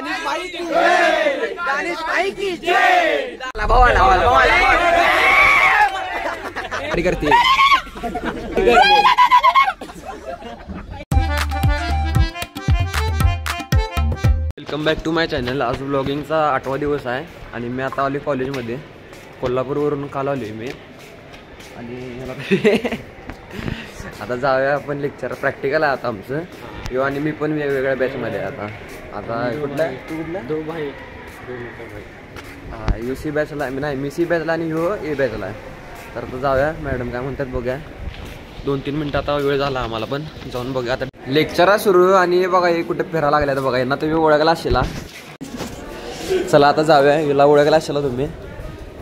दानिश भाई की जय, दानिश भाई की जय। भावाला करते welcome back to my channel. आज व्लॉगिंगचा 8वा दिवस आहे आणि मी आता आलो कॉलेजमध्ये। कोल्हापूरवरून काल आलोय मी आणि आता जाऊया आपण लेक्चर प्रॅक्टिकल आहे आता आमचं यो आणि मी पण वेगवेगळ्या बॅचमध्ये आहे आता कुठला तू कुठला दो भाई हां यू सी बॅचला नाही मी सी बॅचला आणि ह्यो ए बॅचला आहे। तर आता जाऊया मॅडम काय म्हणतात बघूया। 2-3 मिनटं आता वेळ झाला आम्हाला पण जाऊन बघूया। आता लेक्चर सुरू आणि बघा हे कुठे फिरायला लागल्या तर बघा यांना तुम्ही ओळखला असेला। चला आता जाऊया हिला ओळखला असेला तुम्ही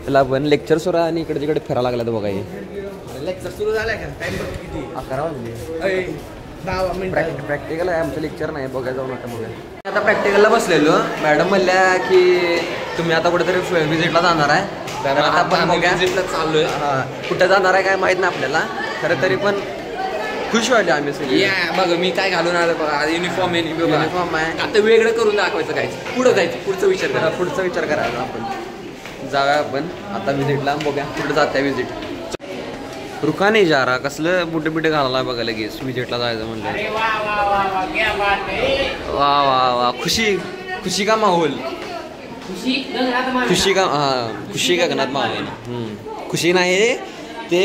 हिला पण लेक्चर सुरू आणि इकडे तिकडे फिरायला लागल्या तर बघा हे लेक्चर सुरू झालं का टाइम किती 11 वाजले 10 मिनिटं प्रॅक्टिकल आहे आमचं लेक्चर नाही बघा जाऊन आता बघा। आता प्रॅक्टिकलला बसलेलो मॅडम म्हणल्या की तुम्ही आता कुठेतरी व्हिजिटला जाणार आहे तर आता आपण बघा व्हिजिटला चाललोय। कुठं जाणार आहे काय माहित नाही आपल्याला खरं तरी पण खुश व्हायला आम्ही सगळे। बघ मी काय घालून आलो बघा युनिफॉर्म आहे आता वेगळं करून दाखवायचं काय पुढं जायचं पुढचा विचार करायचा आपण जाऊया आपण आता व्हिजिटला बघूया कुठं जात्या व्हिजिट। रुका नाही जा रहा कसलं बुटे बिटे घालायला बघा लगेच व्हिजिटला जायचं म्हणलं। वा वा वा खुशी का माहोल खुशी का गगनात माहोल खुशी नाही ते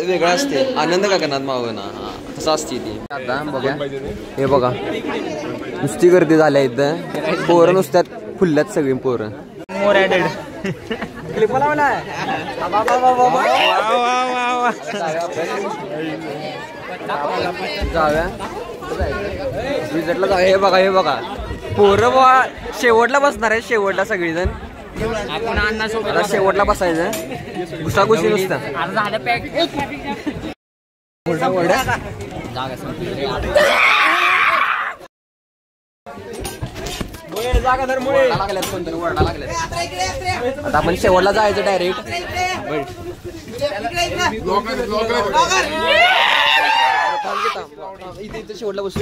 वेगळं असते आनंद का गगनात माहोल ना तसं असते ती। आता बघा हे बघा नुसती गर्दी झाल्या इथं पोरं नुसत्यात फुलल्यात सगळी पोरं मोर ॲडेड क्लिप लावलाय जाऊया विजिटला जाऊया। हे बघा पोरं बघा शेवटला बसणार आहे शेवटला सगळीजण आपण अण्णासोबत शेवटला बसायचं घुसाघुसी नुसतं आता आपण शेवटला जायचं डायरेक्ट इथे शेवटला बसू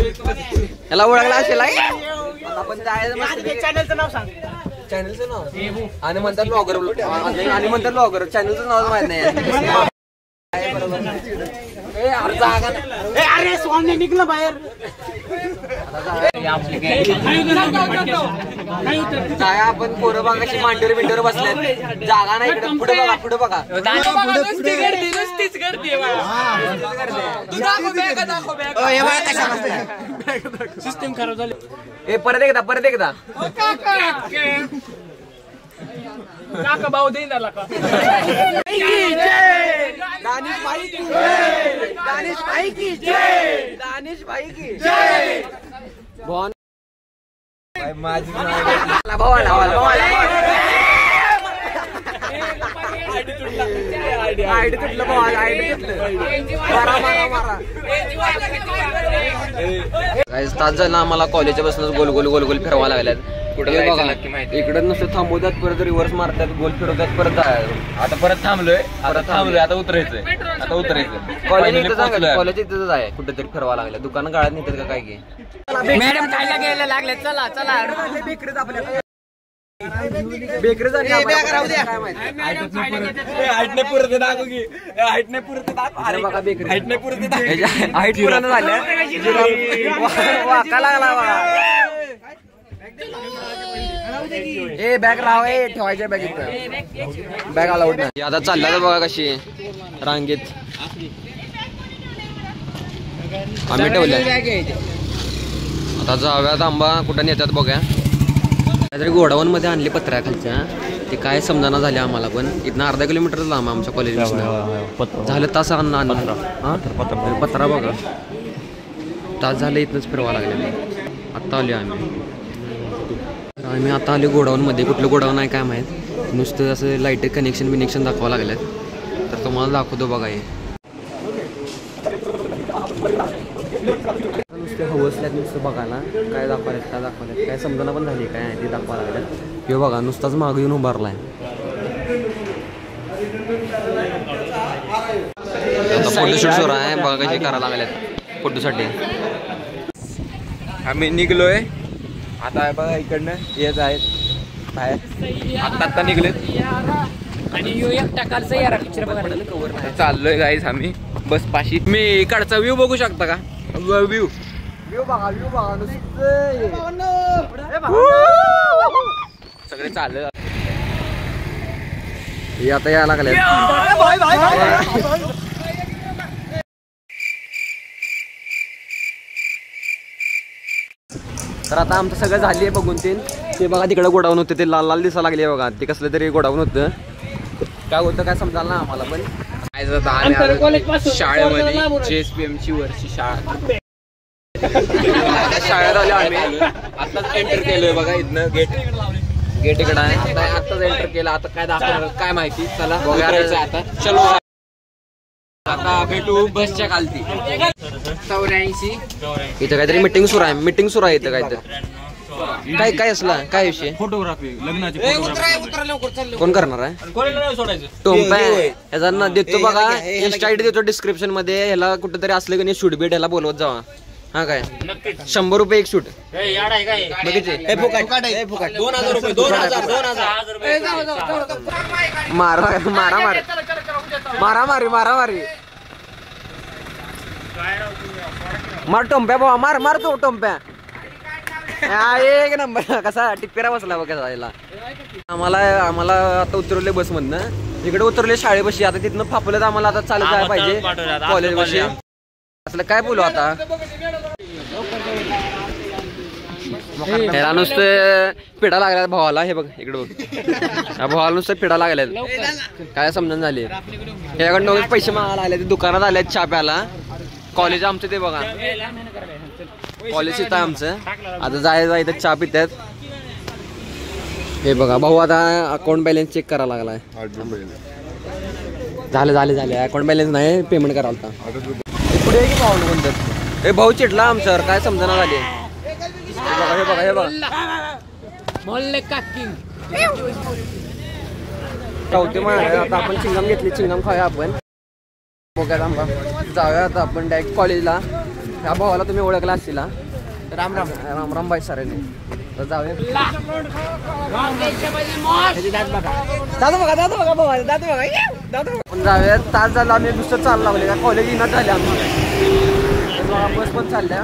याला ओळखला असेल आपण जायचं। चॅनलचं नाव सांग चॅनलचं नाव आणि म्हणतात ब्लॉगर चॅनलचं नाव माहित नाही अरे स्वामी निघलं बाहेर जाया आपण पोरं बागाशी मांडीवर बिंडीवर बसल्यात जागा नाही इकडे पुढे बघा सिस्टम खराब झाली। परत एकदा काका भाऊ देईन का दानिश भाई की जय, दानिश भाई की जय, दानिश भाई की जय। माझी आयडी तुटलं भावाला आयडी तास झाला आम्हाला कॉलेजच्या बसूनच गोल गोल फिरवा लागल्यात कुठे बघा इकडे नुसतं थांबवतात परत रिव्हर्स मारतात गोल फिरवतात परत आता परत थांबलोय आता उतरायचं कॉलेज इथंच आहे कुठेतरी फिरवा लागल्या दुकानं गाळ्यात नेतात का काय की मॅडम खायला घ्यायला लागले चला बेकरीत आपल्या बेकरी बॅग राव ठेवायच्या बॅगेत बॅग अलाउड नाही। आता चालला तर बघा कशी रांगेत आम्ही ठेवल्या। आता जाऊयात आंबा कुठं नेतात बघा काहीतरी गोडाऊन मध्ये आणले पत्र्या खालच्या ते काय समजाना झाले आम्हाला पण इथनं अर्धा किलोमीटर लांब आमच्या कॉलेजपासून झालं तास पत्रा बघा तास झालं इथनंच फिरवा लागले। आत्ता आलो आम्ही आता आलो गोडाऊन मध्ये कुठलं गोडाऊन आहे काय माहीत नुसतं असं लाईट कनेक्शन दाखवावं लागलं तर तुम्हाला दाखवतो बघा हे नुसते हवसल्यात नुसतं बघायला काय दाखवल्यात काय समजना पण झाली काय ते दाखवायला लागल्यात। हे बघा नुसताच माग येऊन उभारलाय आता फोटोशूट सुरू आहे बघा कशी करायला लागल्यात फोटोसाठी। आम्ही निघलोय आता बघा इकडनं येत आहेत बाहेर आता निघलेत आणि एकटा कालचा यारा पिक्चर बघायला कवर नाही. चाललोय गाईस आम्ही बस पाशी. मी इकडचा व्ह्यू बघू शकता का? व्ह्यू बघा सगळे चालले हे आता यायला लागले. तर आता आमचं सगळं झाली आहे बघून ते बघा तिकडे गोडाऊन होते ते लाल लाल दिसायला लागले बघा. ते कसलं तरी गोडाऊन होतं. काय होतं काय समजायला ना आम्हाला पण. शाळेमध्ये JSPM ची वरची शाळा. शाळेत आलो आम्ही. आताच एंटर केलोय बघा इथनं गेट इकडं आहे. आताच एंटर केलं. आता काय दाखवणार काय माहिती. चला बघायचं आता. चलो आता भेटू बसच्या खालती. 84 इथं काहीतरी मीटिंग सुरू आहे इथं काहीतरी. काय असलं काय विषय. फोटोग्राफी लग्नाची फोटोग्राफी कोण करणार आहे. कॉलेजला सोडायचं. टोम्पा याचा ना देतो बघा. इंस्टा आयडी देतो डिस्क्रिप्शन मध्ये. ह्याला कुठेतरी असलं की नाही शूट बीट ह्याला बोलवत जावा. हा काय 100 रुपये एक शूट बघितले. मारामारी मार टोम्प्या भावा मार तो टोम्प्या. एक नंबर कसा टिप्पेरा बसला बघा जायला. आम्हाला आता उतरवले बस मधनं. इकडे उतरले शाळेपाशी. आता तिथनं फापलं आम्हाला आता चालत जायला पाहिजे कॉलेज पाशी. असलं काय बोलू आता. ह्याला नुसतं पिढा लागला भावाला. हे बघ इकडे बघ भावाला नुसतं पिढा लागलाय. काय समजून झाली. ह्याकडनं पैसे मागायला आले. दुकानात आले चहा प्याला. कॉलेज आमचं ते बघा कॉलेज इथं आमचं. आता जायचं चहा पितात. हे बघा भाऊ आता अकाउंट बॅलन्स चेक करायला लागलाय. झाले अकाउंट बॅलन्स नाही पेमेंट करायला होता. पुढे की भाऊ म्हणतात हे भाऊ चिडला आमच्यावर. काय समजना झाली. हे बघा आता आपण चिंगम घेतली. चिंगम खाऊया आपण. जाऊया आता आपण डायरेक्ट कॉलेजला. ह्या भावाला तुम्ही ओळखला असतील. राम बाई सरांनी. तर जाऊया. आपण जाऊया. तास झाला आम्ही दुसरं चालू लागले का कॉलेज इनाच झाले आमच्या. बस पण चालल्या.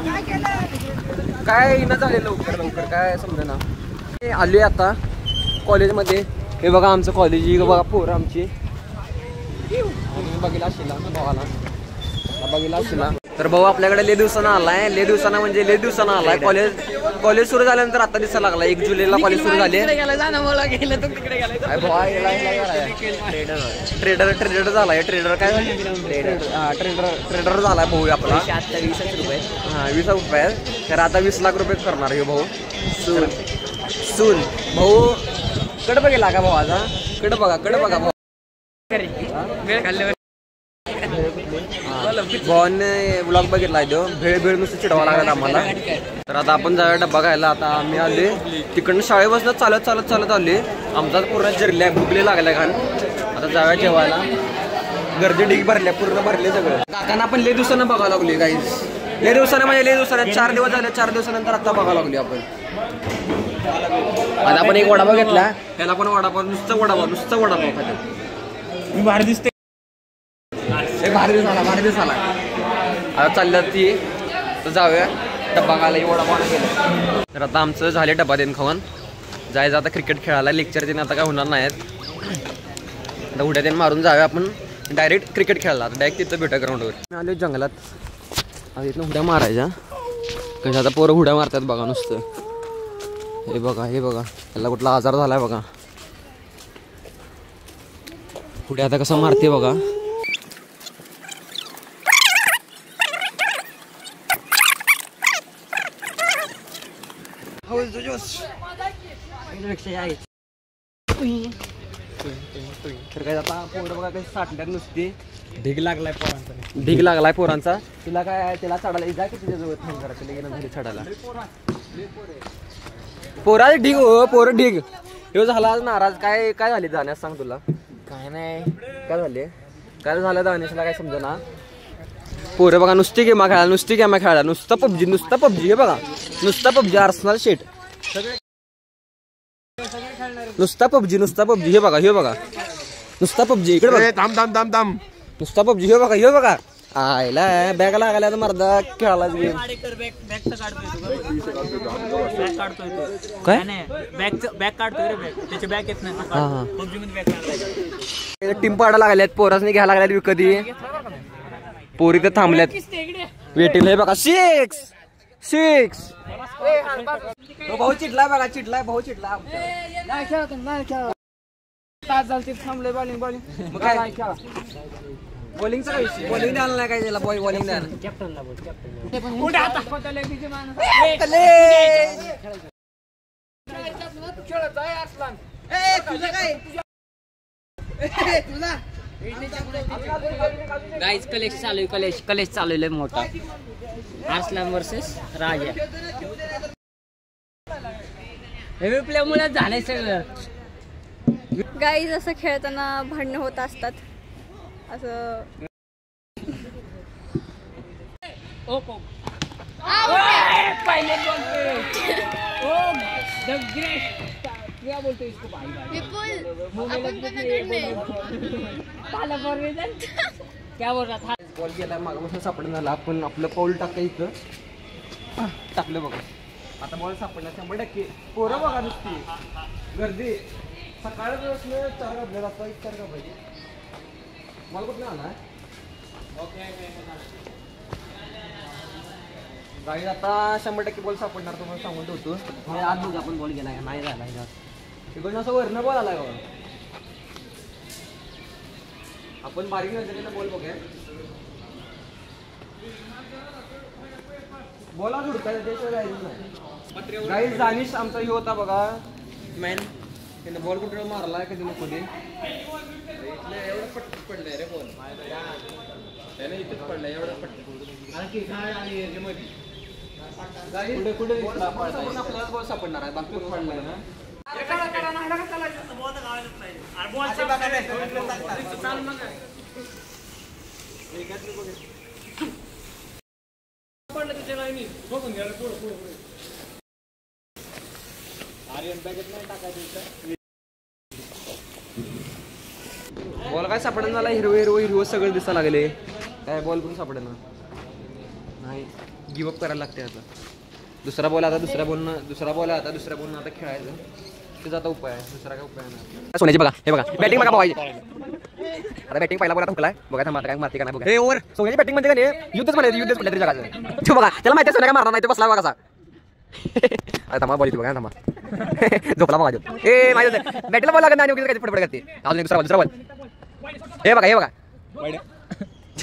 काय इनाच झाले लवकर काय समजेना. आलोय आता कॉलेजमध्ये. हे बघा आमचं कॉलेज. बघा पोरं आमची. बघितला असशील भाऊ. तर भाऊ आपल्याकडे लय दिवसानं आलाय. कॉलेज सुरू झाल्यानंतर आता दिसायला लागला. 1 जुलैला कॉलेज सुरू झाले. ट्रेडर झालाय. ट्रेडर झालाय भाऊ आपला. 20 रुपये. 20 रुपये. तर आता 20 लाख रुपये करणार हे भाऊ. सून भाऊ कडे बघेला का भाऊ. आता कडे बघा भाऊ. भावाने ब्लॉग बघितला तो. भेळ नुसतं चिडवा लागला आम्हाला. तर आता आपण जाऊया डब्बा खायला. आता आम्ही आले तिकडनं शाळेपासून चालत आले. आमचा पूर्ण जिरल्या भुकले लागल्या घाण. आता जाऊया जेवायला. गर्दी ढीग भरल्या पूर्ण भरले सगळं. काकांना आपण लय दिवसानं बघायला लागली गाईस. लय दिवसानं 4 दिवस झाले. 4 दिवसानंतर आता बघायला लागली आपण. आता आपण एक वडापाव घेतला. त्याला पण नुसतं वडापाव खायला भारी दिसते. भारी दिवसाला आता चालल्यात ती. तर जाऊया डब्बा खायला. वडापाव केलं. तर आता आमचं झाले डब्बा देऊन खाऊन. जायचं आता क्रिकेट खेळायला. लेक्चर देणं आता काय होणार नाहीत. आता उड्या देणं मारून जाऊया आपण डायरेक्ट क्रिकेट खेळायला. डायरेक्ट तिथं भेटा ग्राउंडवर. आलो जंगलात. आता इथनं उड्या मारायच्या. कशा आता पोरं उड्या मारतात बघा नुसतं. हे बघा त्याला कुठला आजार झालाय बघा. उड्या आता कसं मारते बघा. तर काय आता पोरं बघा काही साठल्यात नुसती. ढीग लागलाय पोरांचा. तिला काय त्याला चढायला जा की तुझ्या जवळ फोन करायचं लगेच घरी चढायला. पोरा ढीग हो. पोरं ढीग. हे झाला नाराज. काय झाले जाण्यास सांग तुला. काय नाही काय झालं दानेशला काय समजना. पोरं बघा नुसती गेमा खेळायला. नुसतं पबजी. हे बघा नुसतं पबजी. आर्सेनल शेट नुसता पबजी हे बघा नुसता पबजी इकडे बघा. थांब नुसता पबजी हे बघा आयला बॅग लागायला तर मर्दा खेळायला गेम काय बॅग काढतोय रे त्याची बॅग येत नाही पबजी मध्ये बॅग काढायला टीम पाडा लागल्यात पोरासनी घ्यायला लागल्यात कधी पोरी तर थांबल्यात वेटिंग हे बघा 6 भाऊ चिडलाय बघा भाऊ चिडला बॉलिंगचा काय विषय बॉलिंग द्यायला नाही काय त्याला बॉलिंग द्यायला कॅप्टनला बोल गाईज कलेश चालू आहे मोठा आर्सलन वर्सेस राजा हेवी प्लेमुळे झालंय सगळं. गाईज असं खेळताना भांडणं होत असतात असं पहिले बोलतो इसको क्या बोल रहा था बॉल गेला मागापासून सापडून झाला आपण आपलं पाऊल टाकलं इथं टाकलं बघा आता बॉल सापडला 100% पोरं बघा नुसती गर्दी सकाळपासून 4 वाजले आता 4 का पाहिजे मला कुठं आला गाडी आता 100% बॉल सापडणार तुम्हाला सांगत होतो आज बघा आपण बॉल गेला नाही झाला तिकडून असं वरनं बॉल आलाय बघा आपण बारीक नजरेला बॉल बघूया बॉला जुडकाय त्याशिवाय जायचं नाही गाईज दानिश आमचा हे होता बघा मॅन त्याने बॉल कुठे मारलाय कधी नको दे एवढं पटकन पडलंय रे बॉल त्याने इथेच पडलाय एवढं पटकन कुठे आपल्याला बॉल सापडणार आहे बाकी पडलाय ना बॉल काय सापडणार झाला हिरवं सगळं दिसायला लागले काय बॉल पण सापडेना नाही गिवअप करायला लागते आता दुसरा बॉल आता दुसऱ्या बॉलनं आता खेळायचं त्याचा आता उपाय आहे दुसरा काय उपाय नाही सोन्याची बघा हे बघा बॅटिंग बघा बघायची आता बॅटिंग पहिला बघा हुकलाय बघा थांबा काय मारते का नाही बघा हे ओव्हर सोन्याची बॅटिंग म्हणजे काय युद्धच म्हणायचं युद्धच कुठल्या तरी जगाचं बघा त्याला माहिती सोन्या काय मारणार नाही ते बसला बघा कसा अरे थांबा बॉल बघा थांबा झोपला बघा ए माहिती बॅटिंगला बॉल लागत नाही काय फटफट करते अजून दुसरा बॉल हे बघा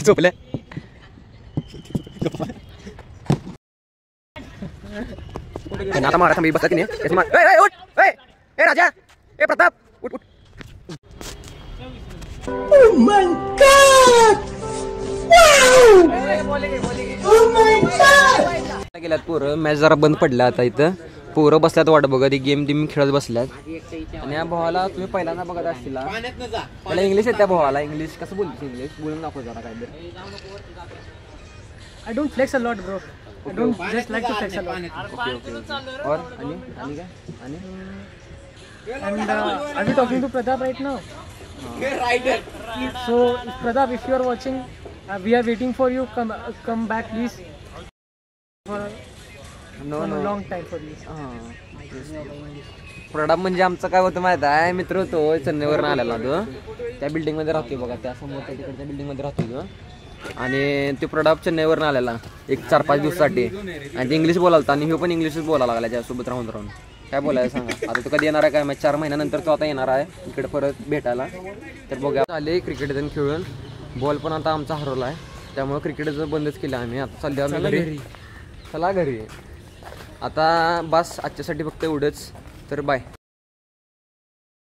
झोपले आता मारा थांबी बसला की नाही ए राजा ए प्रताप उठ गेल्यात पोरं मॅच जरा बंद पडला आता इथं पोरं बसल्यात वाट बघत गेम खेळत बसल्यात आणि या भावाला तुम्ही पहिल्यांदा बघत असतील त्याला इंग्लिश आहे त्या भावाला इंग्लिश कसं बोलतो इंग्लिश बोलून दाखव जरा काय I don't flex a lot, bro. I don't just like to flex a lot. और आणि काय And are we talking to Pratap right now? So, Pratap, if you are watching, we are waiting for you. Come back, please. For a long time for you. Product म्हणजे आमचं काय होतं माहिती आहे मित्र होतो चेन्नईवरून आलेला तो त्या बिल्डिंग मध्ये राहतोय बघा त्या समोर त्या तिकडच्या बिल्डिंग मध्ये राहतोय तो आणि ते प्रॉडक्ट चेन्नईवरून आलेला एक 4-5 दिवसासाठी आणि ते इंग्लिश बोलालता आणि हे पण इंग्लिशच बोलायला लागला त्यासोबत राहून काय बोलायचं सांगा आता तो कधी येणार आहे काय 4 महिन्यानंतर तो आता येणार आहे इकडे परत भेटायला तर बघा आले क्रिकेट जण खेळून बॉल पण आता आमचा हरवला आहे त्यामुळे क्रिकेटचं बंदच केलं आम्ही आता चालले घरी चला घरी आता बस आजच्यासाठी फक्त एवढंच तर बाय.